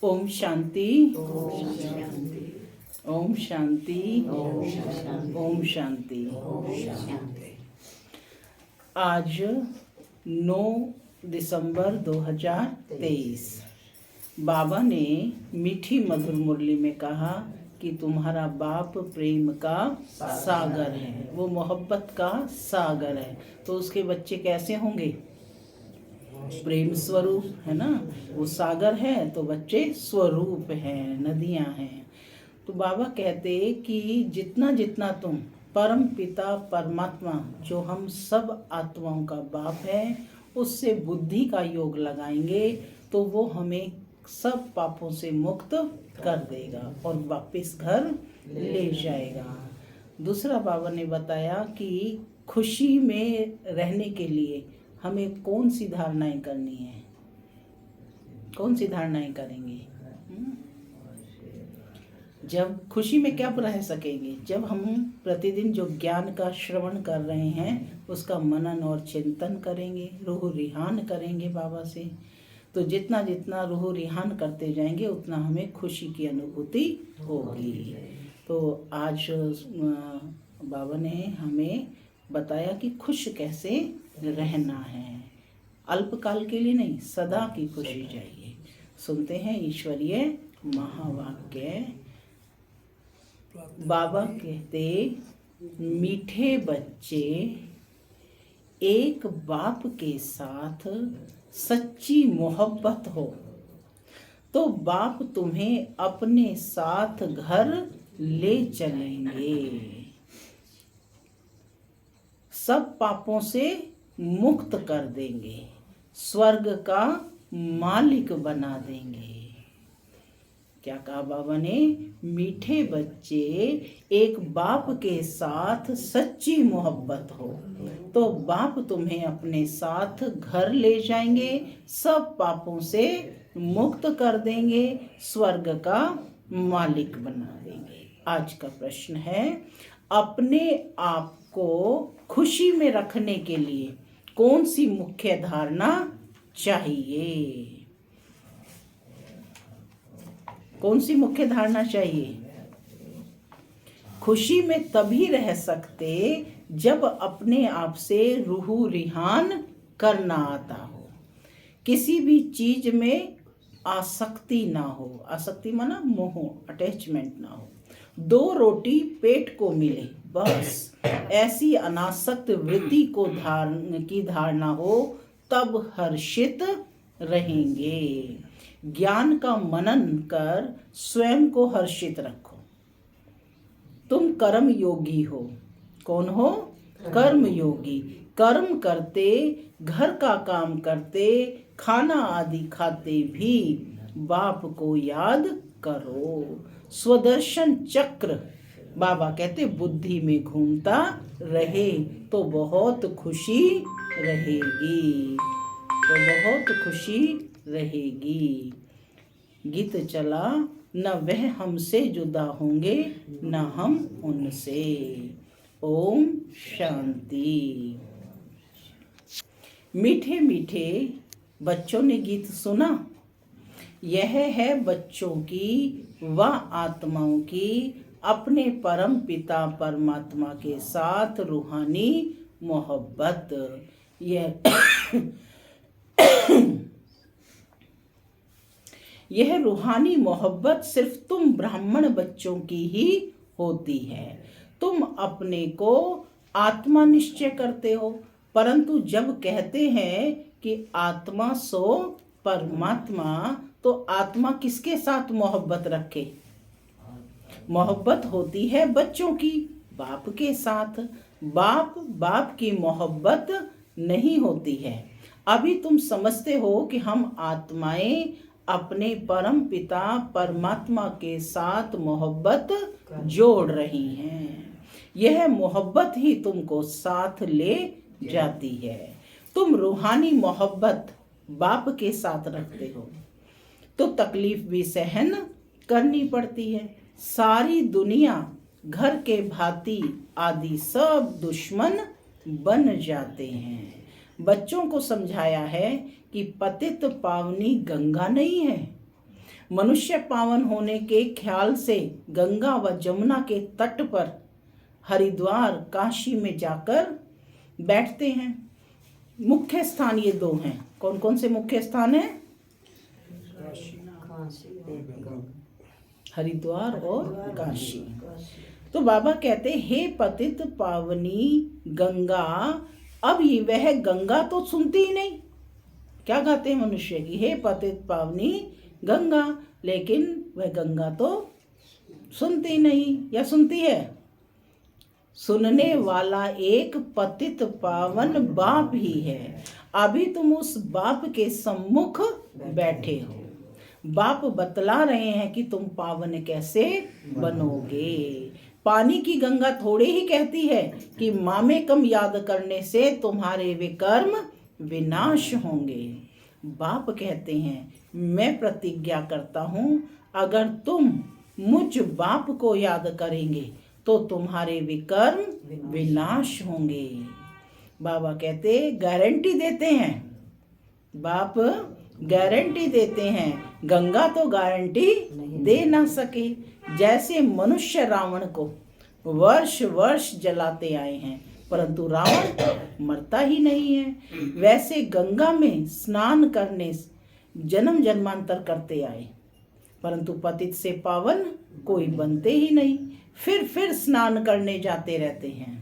ओम शांति। ओम शांति। ओम शांति। आज 9 दिसंबर 2023 बाबा ने मीठी मधुर मुरली में कहा कि तुम्हारा बाप प्रेम का सागर है, वो मोहब्बत का सागर है। तो उसके बच्चे कैसे होंगे? प्रेम स्वरूप है ना, वो सागर है तो बच्चे स्वरूप हैं, नदियां हैं। तो बाबा कहते कि जितना जितना तुम परम पिता परमात्मा जो हम सब आत्माओं का बाप है उससे बुद्धि का योग लगाएंगे तो वो हमें सब पापों से मुक्त कर देगा और वापस घर ले जाएगा। दूसरा बाबा ने बताया कि खुशी में रहने के लिए हमें कौन सी धारणाएं करनी है, कौन सी धारणाएं करेंगे? जब खुशी में क्या रह सकेंगे? जब हम प्रतिदिन जो ज्ञान का श्रवण कर रहे हैं उसका मनन और चिंतन करेंगे, रूह रिहान करेंगे बाबा से। तो जितना जितना रूह रिहान करते जाएंगे उतना हमें खुशी की अनुभूति होगी। तो आज बाबा ने हमें बताया कि खुश कैसे रहना है, अल्पकाल के लिए नहीं, सदा की खुशी चाहिए। सुनते हैं ईश्वरीय महावाक्य। बाबा कहते, मीठे बच्चे एक बाप के साथ सच्ची मोहब्बत हो तो बाप तुम्हें अपने साथ घर ले चलेंगे, सब पापों से मुक्त कर देंगे, स्वर्ग का मालिक बना देंगे। क्या कहा बाबा ने? मीठे बच्चे एक बाप के साथ सच्ची मोहब्बत हो तो बाप तुम्हें अपने साथ घर ले जाएंगे, सब पापों से मुक्त कर देंगे, स्वर्ग का मालिक बना देंगे। आज का प्रश्न है, अपने आप को खुशी में रखने के लिए कौन सी मुख्य धारणा चाहिए? कौन सी मुख्य धारणा चाहिए? खुशी में तभी रह सकते जब अपने आप से रूह रिहान करना आता हो, किसी भी चीज में आसक्ति ना हो, आसक्ति माना मोह, अटैचमेंट ना हो, 2 रोटी पेट को मिले बस, ऐसी अनासक्त वृत्ति को की धारणा हो तब हर्षित रहेंगे। ज्ञान का मनन कर स्वयं को हर्षित रखो। तुम कर्म योगी हो। कौन हो? कर्म योगी। कर्म करते, घर का काम करते, खाना आदि खाते भी बाप को याद करो। स्वदर्शन चक्र बाबा कहते बुद्धि में घूमता रहे तो बहुत खुशी रहेगी, तो बहुत खुशी रहेगी। गीत चला, न वह हमसे जुदा होंगे न हम उनसे। ओम शांति। मीठे मीठे बच्चों ने गीत सुना। यह है बच्चों की व आत्माओं की अपने परम पिता परमात्मा के साथ रूहानी मोहब्बत। यह रूहानी मोहब्बत सिर्फ तुम ब्राह्मण बच्चों की ही होती है। तुम अपने को आत्मा निश्चय करते हो, परंतु जब कहते हैं कि आत्मा सो परमात्मा, तो आत्मा किसके साथ मोहब्बत रखे? मोहब्बत होती है बच्चों की बाप के साथ। बाप की मोहब्बत नहीं होती है। अभी तुम समझते हो कि हम आत्माएं अपने परम पिता परमात्मा के साथ मोहब्बत जोड़ रही हैं। यह मोहब्बत ही तुमको साथ ले जाती है। तुम रूहानी मोहब्बत बाप के साथ रखते हो तो तकलीफ भी सहन करनी पड़ती है। सारी दुनिया घर के भांति आदि सब दुश्मन बन जाते हैं। बच्चों को समझाया है कि पतित पावनी गंगा नहीं है, मनुष्य पावन होने के ख्याल से गंगा व जमुना के तट पर हरिद्वार काशी में जाकर बैठते हैं। मुख्य स्थान ये दो हैं। कौन कौन से मुख्य स्थान हैं? हरिद्वार और काशी। तो बाबा कहते, हे पतित पावनी गंगा। अब ये वह गंगा तो सुनती ही नहीं। क्या गाते हैं मनुष्य की? हे पतित पावनी गंगा, लेकिन वह गंगा तो सुनती नहीं, या सुनती है? सुनने वाला एक पतित पावन बाप ही है। अभी तुम उस बाप के सम्मुख बैठे हो। बाप बतला रहे हैं कि तुम पावन कैसे बनोगे। पानी की गंगा थोड़े ही कहती है कि मामे कम याद करने से तुम्हारे विकर्म विनाश होंगे। बाप कहते हैं, मैं प्रतिज्ञा करता हूँ, अगर तुम मुझ बाप को याद करेंगे तो तुम्हारे विकर्म विनाश होंगे। बाबा कहते, गारंटी देते हैं। बाप गारंटी देते हैं। गंगा तो गारंटी दे ना सके। जैसे मनुष्य रावण को वर्ष वर्ष जलाते आए हैं, परंतु रावण मरता ही नहीं है, वैसे गंगा में स्नान करने जन्म जन्मांतर करते आए, परंतु पतित से पावन कोई बनते ही नहीं। फिर स्नान करने जाते रहते हैं।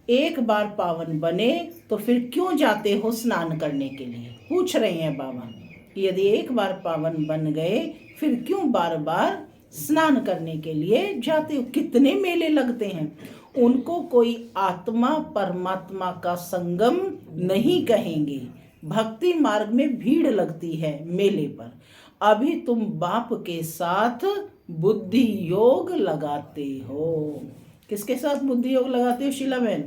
एक बार पावन बने तो फिर क्यों जाते हो स्नान करने के लिए? पूछ रहे हैं बाबा कि यदि एक बार पावन बन गए फिर क्यों बार बार स्नान करने के लिए जाते हो? कितने मेले लगते हैं। उनको कोई आत्मा परमात्मा का संगम नहीं कहेंगे। भक्ति मार्ग में भीड़ लगती है मेले पर। अभी तुम बाप के साथ बुद्धि योग लगाते हो। किसके साथ बुद्धि योग लगाते हो शीला बहन?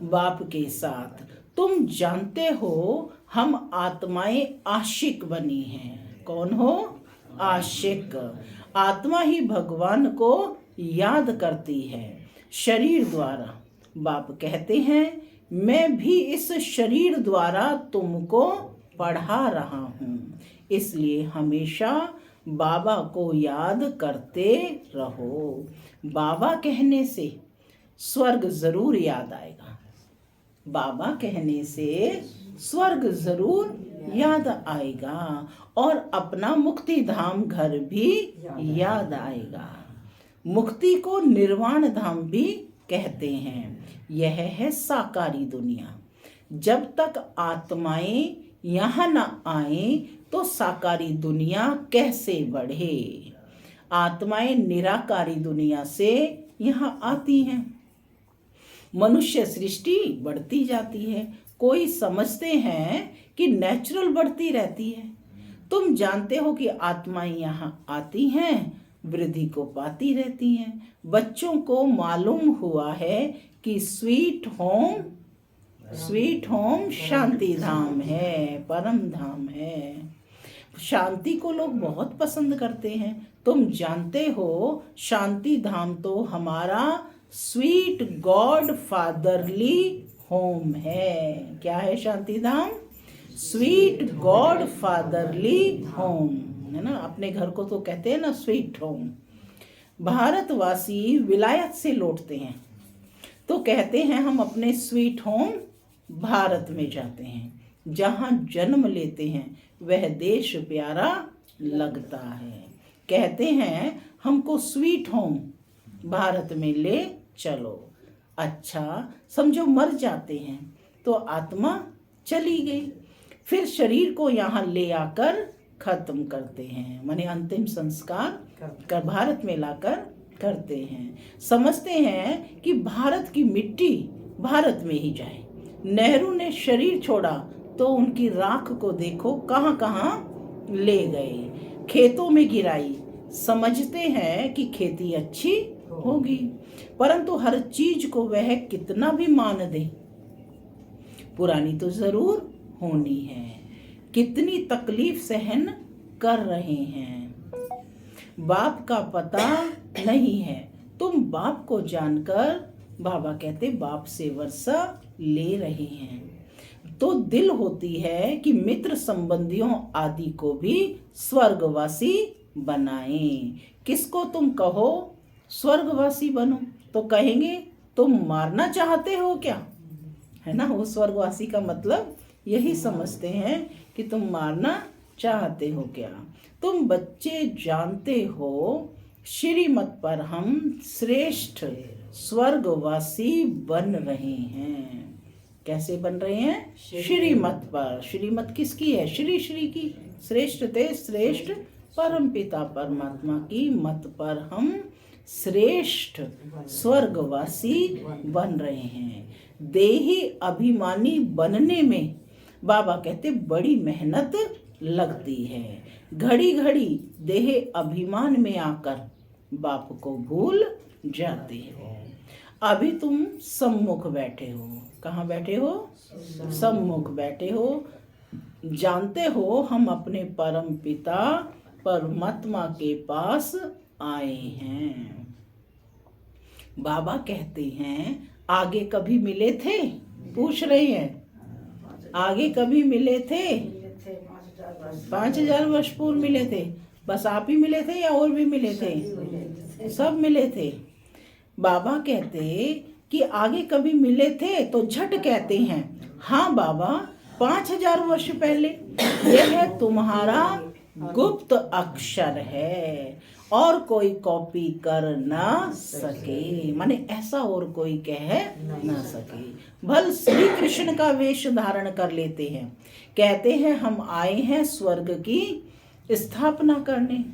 बाप के साथ। तुम जानते हो हम आत्माएं आशिक बनी हैं। कौन हो? आशिक। आत्मा ही भगवान को याद करती है शरीर द्वारा। बाप कहते हैं, मैं भी इस शरीर द्वारा तुमको पढ़ा रहा हूँ, इसलिए हमेशा बाबा को याद करते रहो। बाबा कहने से स्वर्ग जरूर याद आएगा। बाबा कहने से स्वर्ग जरूर याद आएगा और अपना मुक्ति धाम घर भी याद आएगा। मुक्ति को निर्वाण धाम भी कहते हैं। यह है साकारी दुनिया। जब तक आत्माएं यहाँ न आए तो साकारी दुनिया कैसे बढ़े? आत्माएं निराकारी दुनिया से यहाँ आती हैं। मनुष्य सृष्टि बढ़ती जाती है। कोई समझते हैं कि नेचुरल बढ़ती रहती है। तुम जानते हो कि आत्माएं यहाँ आती हैं, वृद्धि को पाती रहती हैं। बच्चों को मालूम हुआ है कि स्वीट होम शांति धाम है, परम धाम है। शांति को लोग बहुत पसंद करते हैं। तुम जानते हो शांति धाम तो हमारा स्वीट गॉड फादरली होम है। क्या है शांति धाम? स्वीट गॉड फादरली होम है ना। अपने घर को तो कहते हैं ना स्वीट होम। भारतवासी विलायत से लौटते हैं तो कहते हैं हम अपने स्वीट होम भारत में जाते हैं। जहाँ जन्म लेते हैं वह देश प्यारा लगता है। कहते हैं हमको स्वीट होम भारत में ले चलो। अच्छा समझो मर जाते हैं तो आत्मा चली गई, फिर शरीर को यहाँ ले आकर खत्म करते हैं, माने अंतिम संस्कार कर भारत में लाकर करते हैं। समझते हैं कि भारत की मिट्टी भारत में ही जाए। नेहरू ने शरीर छोड़ा तो उनकी राख को देखो कहाँ कहाँ ले गए, खेतों में गिराई। समझते हैं कि खेती अच्छी होगी, परंतु हर चीज को वह कितना भी मान दे, पुरानी तो जरूर होनी है। कितनी तकलीफ सहन कर रहे हैं। बाप का पता नहीं है। तुम बाप को जानकर, बाबा कहते बाप से वर्षा ले रहे हैं। तो दिल होती है कि मित्र संबंधियों आदि को भी स्वर्गवासी बनाएं। किसको तुम कहो स्वर्गवासी बनो, तो कहेंगे तुम मारना चाहते हो क्या, है ना। वो स्वर्गवासी का मतलब यही समझते हैं कि तुम मारना चाहते हो क्या। तुम बच्चे जानते हो श्रीमत पर हम श्रेष्ठ स्वर्गवासी बन रहे हैं। कैसे बन रहे हैं? श्रीमत पर। श्रीमत किसकी है? श्री श्री की। श्रेष्ठ थे श्रेष्ठ परमपिता परमात्मा की मत पर हम श्रेष्ठ स्वर्गवासी बन रहे हैं। देही अभिमानी बनने में बाबा कहते बड़ी मेहनत लगती है। घड़ी घड़ी देह अभिमान में आकर बाप को भूल जाते हो। अभी तुम सम्मुख बैठे हो। कहाँ बैठे हो? सम्मुख बैठे हो। जानते हो हम अपने परम पिता परमात्मा के पास आए हैं। बाबा कहते हैं आगे कभी मिले थे? पूछ रहे हैं आगे कभी मिले थे? 5000 वर्ष पूर्व मिले थे। बस आप ही मिले थे या और भी मिले थे? सब मिले थे। बाबा कहते कि आगे कभी मिले थे? तो झट कहते हैं हाँ बाबा 5000 वर्ष पहले। यह तुम्हारा गुप्त अक्षर है और कोई कॉपी कर ना सके, माने ऐसा और कोई कह ना सके। भल श्री कृष्ण का वेश धारण कर लेते हैं, कहते हैं हम आए हैं स्वर्ग की स्थापना करने।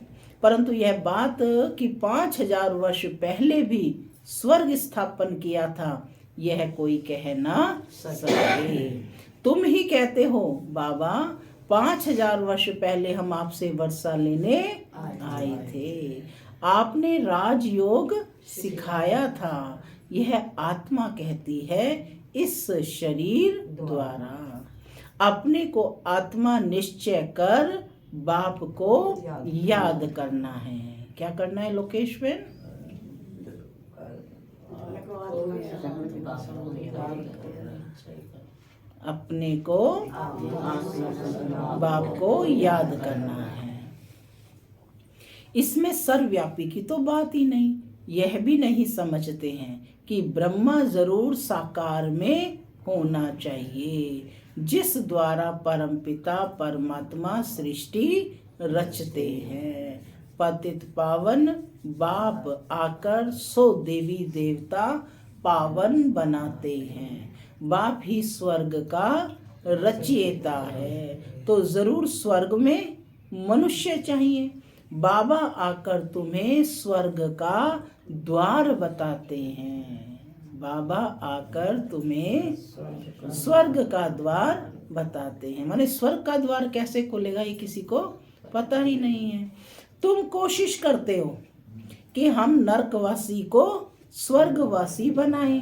परंतु यह बात कि 5000 वर्ष पहले भी स्वर्ग स्थापन किया था, यह कोई कह ना सके। तुम ही कहते हो बाबा 5000 वर्ष पहले हम आपसे वर्षा लेने आए थे। आपने राजयोग सिखाया था। यह आत्मा कहती है इस शरीर द्वारा। अपने को आत्मा निश्चय कर बाप को याद करना है। क्या करना है लोकेश बहन? अपने को बाप को याद करना है। इसमें सर्वव्यापी की तो बात ही नहीं। यह भी नहीं समझते हैं कि ब्रह्मा जरूर साकार में होना चाहिए, जिस द्वारा परमपिता परमात्मा सृष्टि रचते हैं। पतित पावन बाप आकर सो देवी देवता पावन बनाते हैं। बाप ही स्वर्ग का रचयिता है, तो जरूर स्वर्ग में मनुष्य चाहिए। बाबा आकर तुम्हें स्वर्ग का द्वार बताते हैं। बाबा आकर तुम्हें स्वर्ग का द्वार बताते हैं। माने स्वर्ग का द्वार कैसे खुलेगा ये किसी को पता ही नहीं है। तुम कोशिश करते हो कि हम नरकवासी को स्वर्गवासी बनाएं।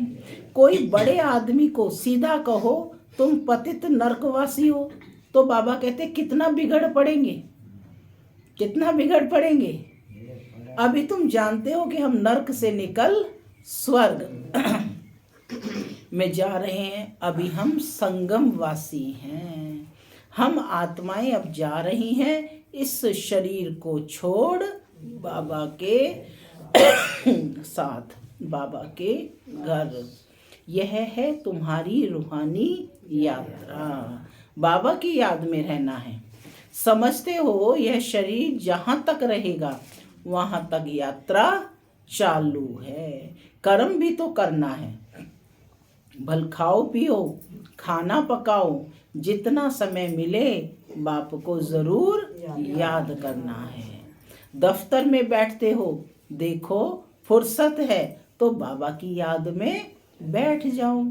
कोई बड़े आदमी को सीधा कहो तुम पतित नरकवासी हो, तो बाबा कहते कितना बिगड़ पड़ेंगे, कितना बिगड़ पड़ेंगे। अभी तुम जानते हो कि हम नरक से निकल स्वर्ग में जा रहे हैं। अभी हम संगमवासी हैं। हम आत्माएं अब जा रही हैं इस शरीर को छोड़ बाबा के साथ, बाबा के घर। यह है तुम्हारी रूहानी यात्रा। बाबा की याद में रहना है। समझते हो यह शरीर जहाँ तक रहेगा वहाँ तक यात्रा चालू है। कर्म भी तो करना है। भल खाओ पियो, खाना पकाओ, जितना समय मिले बाप को जरूर याद करना है। दफ्तर में बैठते हो, देखो फुर्सत है तो बाबा की याद में बैठ जाओ।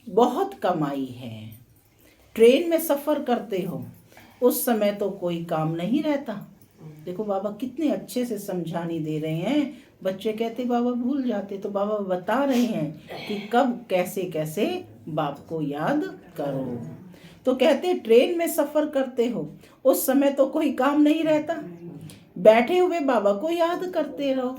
बहुत कमाई है। ट्रेन में सफ़र करते हो, उस समय तो कोई काम नहीं रहता। देखो बाबा कितने अच्छे से समझाने दे रहे हैं। बच्चे कहते बाबा भूल जाते, तो बाबा बता रहे हैं कि कब कैसे कैसे बाप को याद करो। तो कहते ट्रेन में सफ़र करते हो, उस समय तो कोई काम नहीं रहता, बैठे हुए बाबा को याद करते रहो।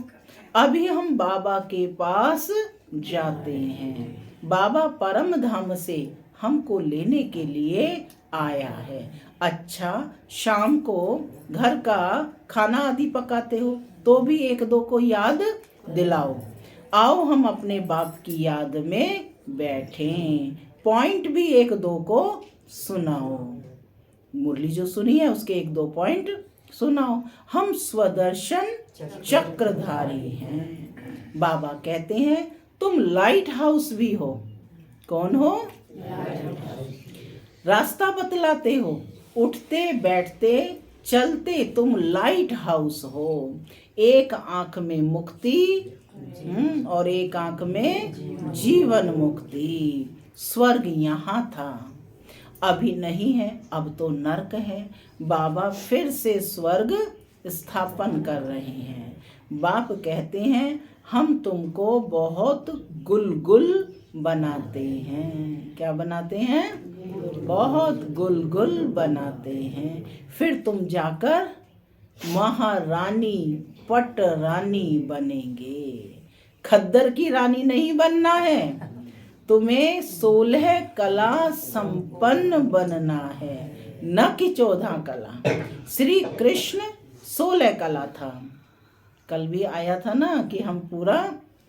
अभी हम बाबा के पास जाते हैं। बाबा परम धाम से हमको लेने के लिए आया है। अच्छा, शाम को घर का खाना आदि पकाते हो तो भी एक दो को याद दिलाओ। आओ हम अपने बाप की याद में बैठें, पॉइंट भी एक दो को सुनाओ। मुरली जो सुनी है उसके एक दो पॉइंट सुनाओ। हम स्वदर्शन चक्रधारी हैं। बाबा कहते हैं तुम लाइट हाउस भी हो। कौन हो? रास्ता बतलाते हो, उठते बैठते चलते तुम लाइट हाउस हो। एक आंख में मुक्ति और एक आंख में जीवन मुक्ति। स्वर्ग यहाँ था, अभी नहीं है, अब तो नरक है। बाबा फिर से स्वर्ग स्थापन कर रहे हैं। बाप कहते हैं हम तुमको बहुत गुलगुल बनाते हैं। क्या बनाते हैं? बहुत गुलगुल बनाते हैं। फिर तुम जाकर महारानी पट रानी बनेंगे। खद्दर की रानी नहीं बनना है, तुम्हें 16 कला संपन्न बनना है, न कि 14 कला। श्री कृष्ण 16 कला था। कल भी आया था ना कि हम पूरा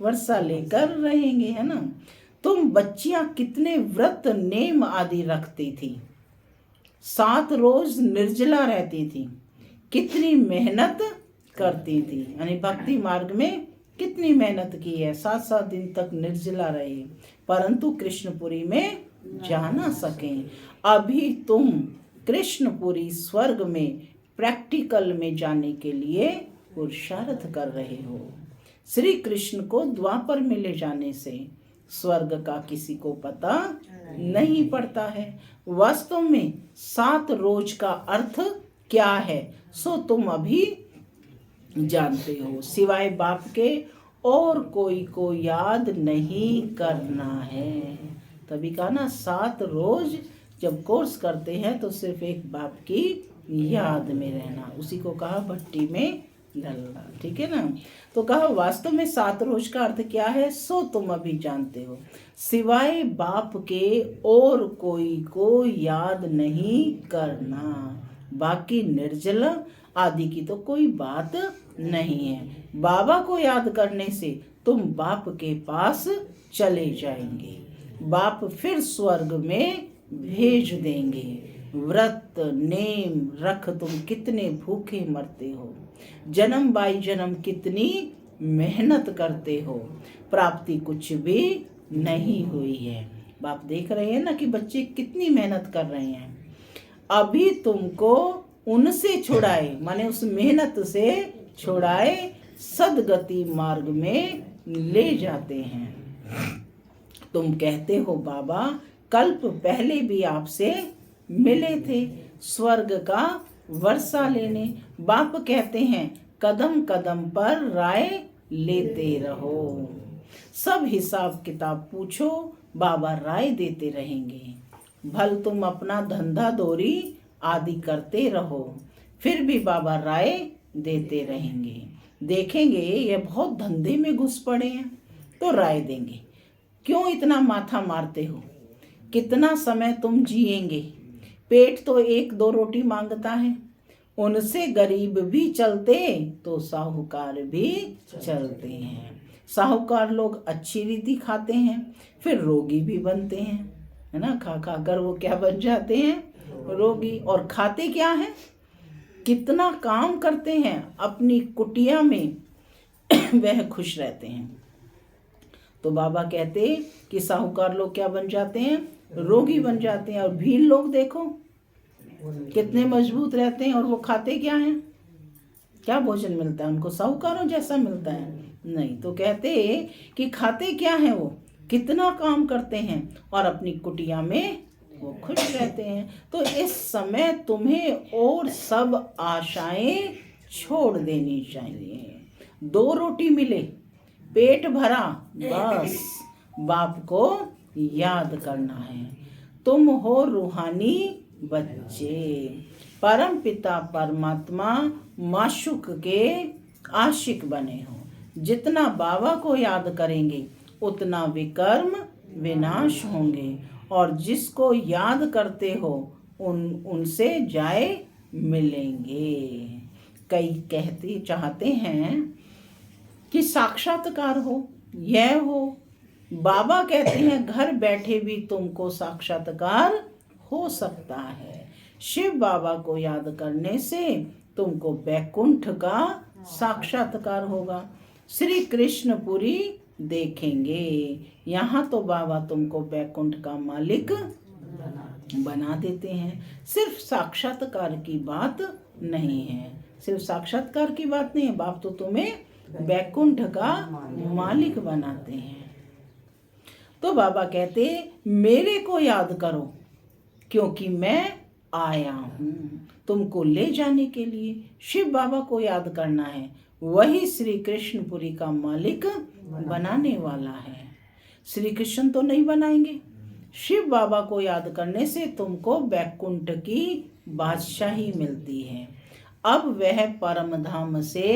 वर्षा लेकर रहेंगे, है ना। तुम बच्चियां कितने व्रत नेम आदि रखती थी, 7 रोज निर्जला रहती थी, कितनी मेहनत करती थी। यानी भक्ति मार्ग में कितनी मेहनत की है, 7-7 दिन तक निर्जला रही, परंतु कृष्णपुरी में जा ना सके। अभी तुम कृष्णपुरी स्वर्ग में प्रैक्टिकल में जाने के लिए पुरुषार्थ कर रहे हो। श्री कृष्ण को द्वापर में ले जाने से स्वर्ग का किसी को पता नहीं पड़ता है। वास्तव में 7 रोज का अर्थ क्या है सो तुम अभी जानते हो। सिवाय बाप के और कोई को याद नहीं करना है। तभी कहा ना 7 रोज जब कोर्स करते हैं तो सिर्फ एक बाप की याद में रहना, उसी को कहा भट्टी में डलना। ठीक है ना। तो कहा वास्तव में 7 रोज का अर्थ क्या है सो तुम अभी जानते हो। सिवाय बाप के और कोई को याद नहीं करना, बाकी निर्जला आदि की तो कोई बात नहीं है। बाबा को याद करने से तुम बाप के पास चले जाएंगे, बाप फिर स्वर्ग में भेज देंगे। व्रत नेम रख तुम कितने भूखे मरते हो, जन्म बाई जन्म कितनी मेहनत करते हो, प्राप्ति कुछ भी नहीं हुई है। बाप देख रहे हैं ना कि बच्चे कितनी मेहनत कर रहे हैं। अभी तुमको उनसे छुड़ाए, माने उस मेहनत से छुड़ाए सदगति मार्ग में ले जाते हैं। तुम कहते हो बाबा कल्प पहले भी आपसे मिले थे स्वर्ग का वर्षा लेने। बाप कहते हैं कदम कदम पर राय लेते रहो, सब हिसाब किताब पूछो, बाबा राय देते रहेंगे। भल तुम अपना धंधा दोरी आदि करते रहो, फिर भी बाबा राय देते रहेंगे। देखेंगे ये बहुत धंधे में घुस पड़े हैं तो राय देंगे, क्यों इतना माथा मारते हो, कितना समय तुम जिएंगे, पेट तो 1-2 रोटी मांगता है, उनसे गरीब भी चलते तो साहूकार भी चलते हैं। साहूकार लोग अच्छी रीति खाते हैं फिर रोगी भी बनते हैं, है ना। खा खा कर वो क्या बन जाते हैं, रोगी। और खाते क्या हैं, कितना काम करते हैं अपनी कुटिया में वह खुश रहते हैं। तो बाबा कहते कि साहूकार लोग क्या बन जाते हैं, रोगी बन जाते हैं। और भील लोग देखो कितने मजबूत रहते हैं और वो खाते क्या हैं, क्या भोजन मिलता है उनको, साहूकारों जैसा मिलता है नहीं। तो कहते कि खाते क्या हैं, वो कितना काम करते हैं और अपनी कुटिया में वो खुश रहते हैं। तो इस समय तुम्हें और सब आशाएं छोड़ देनी चाहिए। 2 रोटी मिले, पेट भरा, बस बाप को याद करना है। तुम हो रूहानी बच्चे, परम पिता परमात्मा माशुक के आशिक बने हो। जितना बाबा को याद करेंगे उतना विकर्म विनाश होंगे और जिसको याद करते हो उनसे जाए मिलेंगे। कई कहते चाहते हैं कि साक्षात्कार हो, यह हो। बाबा कहते हैं घर बैठे भी तुमको साक्षात्कार हो सकता है। शिव बाबा को याद करने से तुमको वैकुंठ का साक्षात्कार होगा, श्री कृष्णपुरी देखेंगे। यहाँ तो बाबा तुमको वैकुंठ का मालिक बना देते हैं। सिर्फ साक्षात्कार की बात नहीं है, सिर्फ साक्षात्कार की बात नहीं है, बाप तो तुम्हें वैकुंठ का मालिक बनाते हैं। तो बाबा कहते मेरे को याद करो क्योंकि मैं आया हूँ तुमको ले जाने के लिए। शिव बाबा को याद करना है, वही श्री कृष्णपुरी का मालिक बनाने वाला है। श्री कृष्ण तो नहीं बनाएंगे। शिव बाबा को याद करने से तुमको वैकुंठ की बादशाही मिलती है। अब वह परम धाम से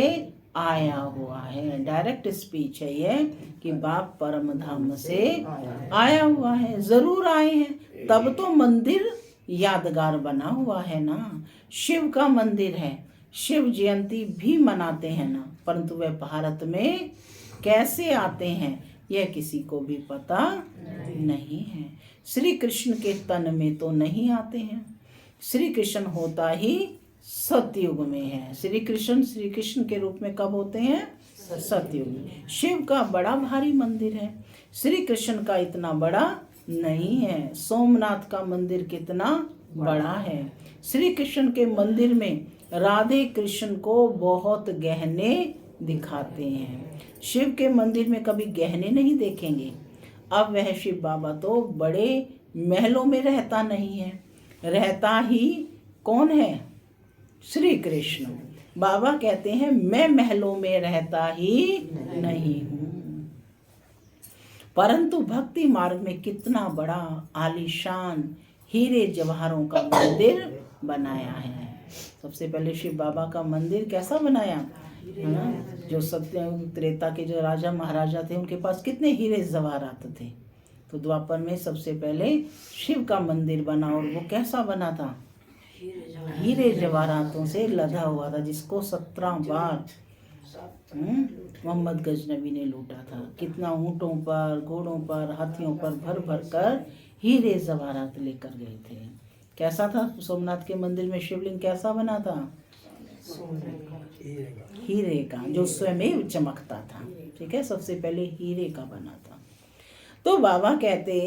आया हुआ है। डायरेक्ट स्पीच है ये कि बाप परम धाम से आया हुआ है। जरूर आए हैं, तब तो मंदिर यादगार बना हुआ है ना। शिव का मंदिर है, शिव जयंती भी मनाते हैं ना, परंतु वह भारत में कैसे आते हैं यह किसी को भी पता नहीं है। श्री कृष्ण के तन में तो नहीं आते हैं। श्री कृष्ण होता ही सतयुग में है। श्री कृष्ण के रूप में कब होते हैं? सतयुग में। शिव का बड़ा भारी मंदिर है, श्री कृष्ण का इतना बड़ा नहीं है। सोमनाथ का मंदिर कितना बड़ा है। श्री कृष्ण के मंदिर में राधे कृष्ण को बहुत गहने दिखाते हैं। शिव के मंदिर में कभी गहने नहीं देखेंगे। अब वह शिव बाबा तो बड़े महलों में रहता नहीं है, रहता ही कौन है? श्री कृष्ण। बाबा कहते हैं मैं महलों में रहता ही नहीं हूँ, परंतु भक्ति मार्ग में कितना बड़ा आलीशान हीरे जवाहरों का मंदिर बनाया है। सबसे पहले शिव बाबा का मंदिर कैसा बनाया है ना? जो सत्य त्रेता के जो राजा महाराजा थे उनके पास कितने हीरे जवाहरात थे, तो द्वापर में सबसे पहले शिव का मंदिर बना। और वो कैसा बना था? हीरे जवाहरातों से लदा हुआ था, जिसको 17 बार मोहम्मद गजनबी ने लूटा था। कितना ऊँटों पर, घोड़ों पर, हाथियों पर भर भर कर हीरे जवाहरात लेकर गए थे। कैसा था सोमनाथ के मंदिर में शिवलिंग? कैसा बना था? हीरे का, जो स्वयं चमकता था। ठीक है, सबसे पहले हीरे का बना था। तो बाबा कहते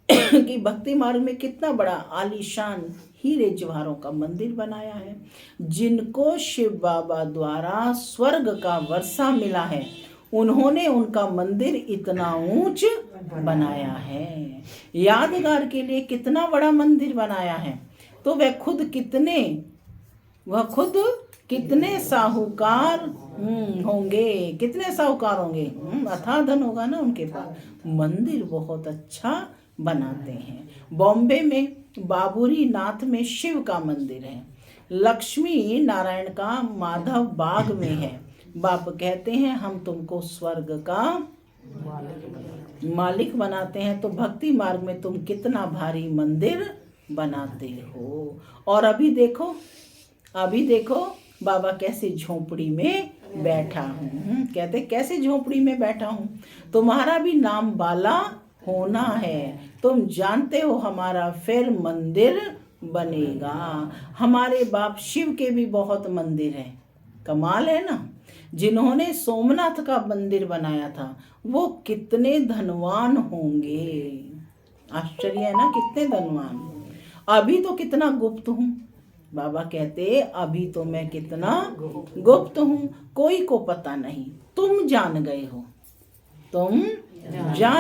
कि भक्ति मार्ग में कितना बड़ा आलीशान हीरे जवाहरों का मंदिर बनाया है। जिनको शिव बाबा द्वारा स्वर्ग का वर्षा मिला है, उन्होंने उनका मंदिर इतना ऊंच बनाया है। यादगार के लिए कितना बड़ा मंदिर बनाया है। तो वह खुद कितने साहूकार होंगे, कितने साहूकार होंगे, अथाह धन होगा ना उनके पास। मंदिर बहुत अच्छा बनाते हैं। बॉम्बे में बाबूरी नाथ में शिव का मंदिर है। लक्ष्मी नारायण का माधव बाग में है। बाप कहते हैं हम तुमको स्वर्ग का मालिक बनाते हैं। तो भक्ति मार्ग में तुम कितना भारी मंदिर बनाते हो। और अभी देखो बाबा कैसे झोपड़ी में बैठा हूँ। कहते कैसे झोपड़ी में बैठा हूँ? तुम्हारा भी नाम बाला होना है। तुम जानते हो हमारा फिर मंदिर बनेगा। हमारे बाप शिव के भी बहुत मंदिर हैं। कमाल है ना। जिन्होंने सोमनाथ का मंदिर बनाया था वो कितने धनवान होंगे। आश्चर्य है ना, कितने धनवान। अभी तो कितना गुप्त हूँ। बाबा कहते अभी तो मैं कितना गुप्त हूँ, कोई को पता नहीं। तुम जान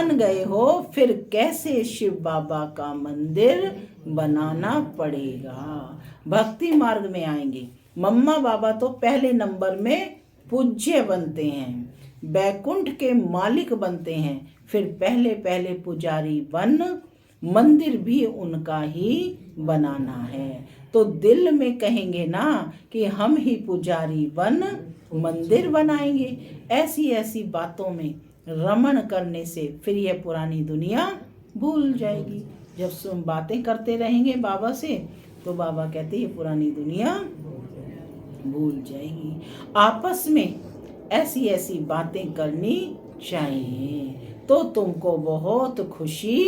गए हो, फिर कैसे शिव बाबा का मंदिर बनाना पड़ेगा। भक्ति मार्ग में आएंगे। मम्मा बाबा तो पहले नंबर में पूज्य बनते हैं, बैकुंठ के मालिक बनते हैं। फिर पहले पुजारी बन मंदिर भी उनका ही बनाना है। तो दिल में कहेंगे ना कि हम ही पुजारी बन मंदिर बनाएंगे। ऐसी बातों में रमण करने से फिर यह पुरानी दुनिया भूल जाएगी। जब बातें करते रहेंगे बाबा से तो बाबा कहते ये पुरानी दुनिया भूल जाएगी। आपस में ऐसी ऐसी बातें करनी चाहिए तो तुमको बहुत खुशी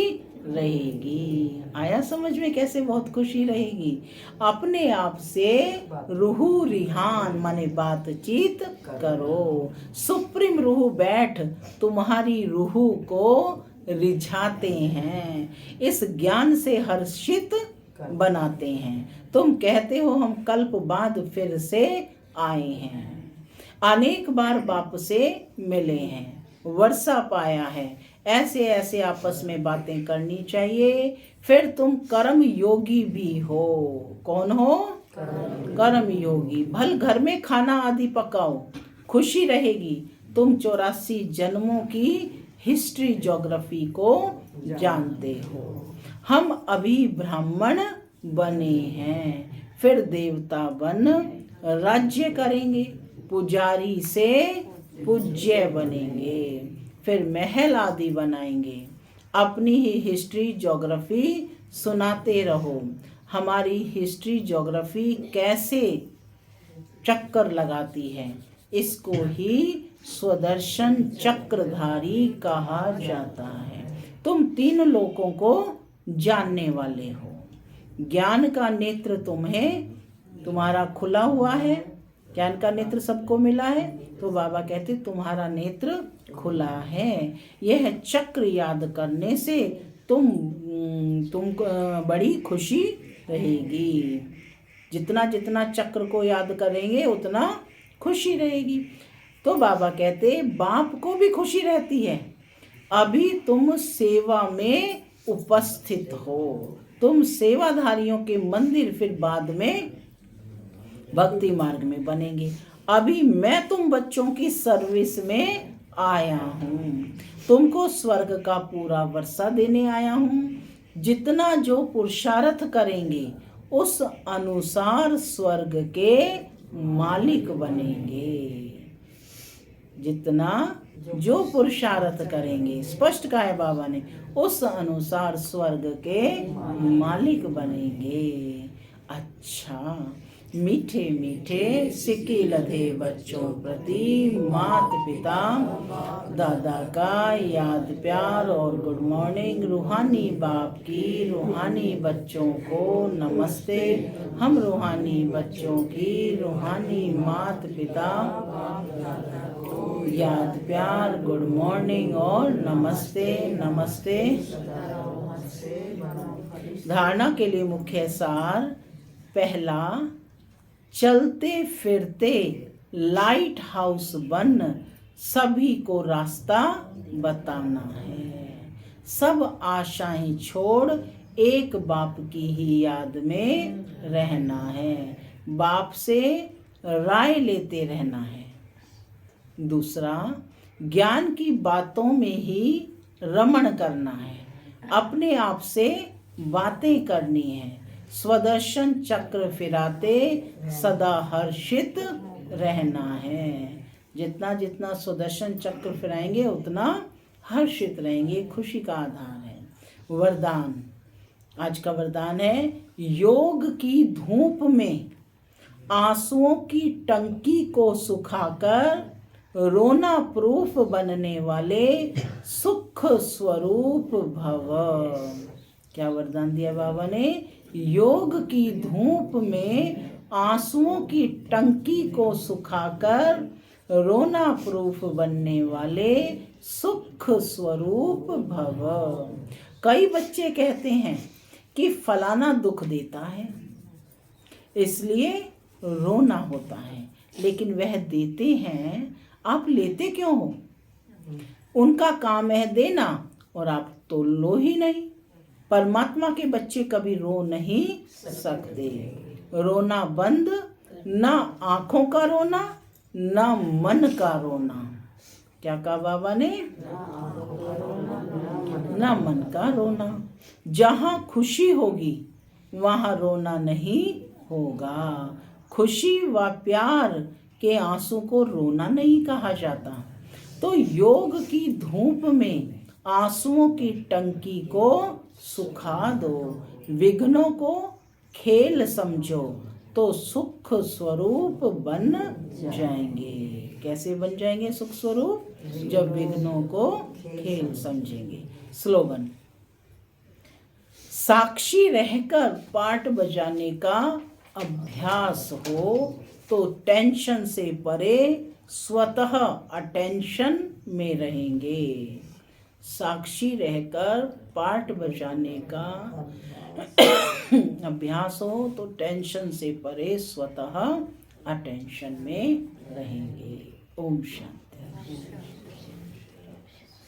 रहेगी। आया समझ में कैसे बहुत खुशी रहेगी? अपने आप से रूह रिहान माने बातचीत करो। सुप्रीम रूह बैठ तुम्हारी रूह को रिझाते हैं, इस ज्ञान से हर्षित बनाते हैं। तुम कहते हो हम कल्प बाद फिर से आए हैं, अनेक बार बाप से मिले हैं, वर्षा पाया है। ऐसे ऐसे आपस में बातें करनी चाहिए। फिर तुम कर्म योगी भी हो। कौन हो? कर्म योगी। भल घर में खाना आदि पकाओ, खुशी रहेगी। तुम 84 जन्मों की हिस्ट्री ज्योग्राफी को जानते हो। हम अभी ब्राह्मण बने हैं, फिर देवता बन राज्य करेंगे, पुजारी से पूज्य बनेंगे, फिर महल आदि बनाएंगे। अपनी ही हिस्ट्री ज्योग्राफी सुनाते रहो। हमारी हिस्ट्री ज्योग्राफी कैसे चक्कर लगाती है, इसको ही स्वदर्शन चक्रधारी कहा जाता है। तुम 3 लोकों को जानने वाले हो। ज्ञान का नेत्र तुम्हारा खुला हुआ है। ज्ञान का नेत्र सबको मिला है तो बाबा कहते तुम्हारा नेत्र खुला है। यह चक्र याद करने से तुम बड़ी खुशी रहेगी। जितना जितना चक्र को याद करेंगे उतना खुशी रहेगी। तो बाबा कहते बाप को भी खुशी रहती है। अभी तुम सेवा में उपस्थित हो, तुम सेवाधारियों के मंदिर फिर बाद में भक्ति मार्ग में बनेंगे। अभी मैं तुम बच्चों की सर्विस में आया हूँ, तुमको स्वर्ग का पूरा वर्षा देने आया हूँ। जितना जो पुरुषार्थ करेंगे उस अनुसार स्वर्ग के मालिक बनेंगे। जितना जो पुरुषार्थ करेंगे, स्पष्ट कहा है बाबा ने, उस अनुसार स्वर्ग के मालिक बनेंगे। अच्छा, मीठे मीठे सिक्के लधे बच्चों प्रति माता पिता दादा का याद प्यार और गुड मॉर्निंग। रूहानी बाप की रूहानी बच्चों को नमस्ते। हम रूहानी बच्चों की रूहानी माता पिता याद प्यार गुड मॉर्निंग और नमस्ते नमस्ते। धारणा के लिए मुख्य सार। पहला, चलते फिरते लाइट हाउस बन सभी को रास्ता बताना है। सब आशाएं छोड़ एक बाप की ही याद में रहना है। बाप से राय लेते रहना है। दूसरा, ज्ञान की बातों में ही रमण करना है। अपने आप से बातें करनी है। स्वदर्शन चक्र फिराते सदा हर्षित रहना है। जितना जितना स्वदर्शन चक्र फिराएंगे उतना हर्षित रहेंगे। खुशी का आधार है। वरदान, आज का वरदान है, योग की धूप में आंसुओं की टंकी को सुखाकर रोना प्रूफ बनने वाले सुख स्वरूप भव। क्या वरदान दिया बाबा ने? योग की धूप में आंसुओं की टंकी को सुखाकर रोना प्रूफ बनने वाले सुख स्वरूप भव। कई बच्चे कहते हैं कि फलाना दुख देता है इसलिए रोना होता है, लेकिन वह देते हैं, आप लेते क्यों हो? उनका काम है देना और आप तो लो ही नहीं। परमात्मा के बच्चे कभी रो नहीं सकते। रोना बंद, ना आंखों का रोना ना मन का रोना। क्या कहा बाबा ने? ना मन का रोना। जहाँ खुशी होगी वहाँ रोना नहीं होगा। खुशी व प्यार के आंसू को रोना नहीं कहा जाता। तो योग की धूप में आंसुओं की टंकी को सुखा दो, विघ्नों को खेल समझो तो सुख स्वरूप बन जाएंगे। कैसे बन जाएंगे सुख स्वरूप? जब विघ्नों को खेल समझेंगे। स्लोगन, साक्षी रहकर पाठ बजाने का अभ्यास हो तो टेंशन से परे स्वतः अटेंशन में रहेंगे। साक्षी रहकर पाठ बजाने का अभ्यास हो तो टेंशन से परे स्वतः अटेंशन में रहेंगे। ओम शांति।